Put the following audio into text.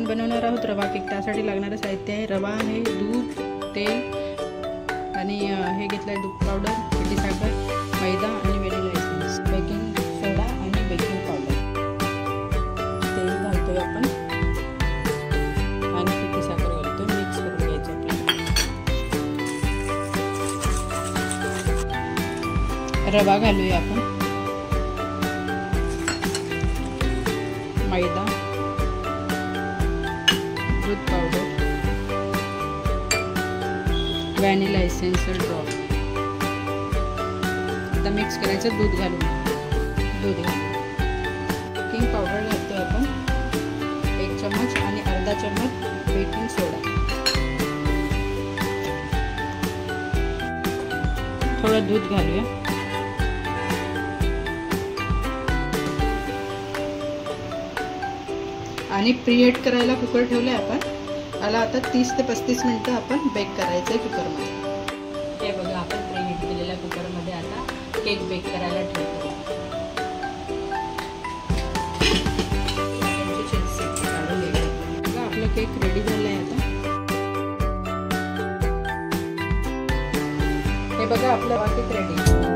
बनवणार आहोत रवा केक। त्यासाठी लागणारं साहित्य आहे रवा आहे, दूध, तेल आणि हे घेतलं आहे दूध पावडर, पिठी साखर, मैदा आणि व्हॅनिला एसेन्स, बेकिंग सोडा आणि बेकिंग पावडर। तेल घालतोय आपण आणि पिठी साखर घालतोय, मिक्स करून घ्यायचं आपल्याला। रवा घालूया आपण, मैदा, दूध पावडर, व्हॅनिला एसेन्शियल ड्रॉप। आता मिक्स करायचं, दूध घालून बेकिंग पावडर घालतो आपण 1 चम्मच आणि अर्धा चम्मच बेकिंग सोडा, थोडं दूध घालूया आणि प्रीहीट करायला कुकर ठेवले आपण। याला आता 30 ते 35 मिनिटं आपण बेक करायचं आहे कुकरमध्ये। हे बघा आपण प्रीहीट केलेल्या कुकरमध्ये आता केक बेक करायला ठेवतो। बघा आपला केक रेडी झाला आहे आता। हे बघा आपला केक रेडी।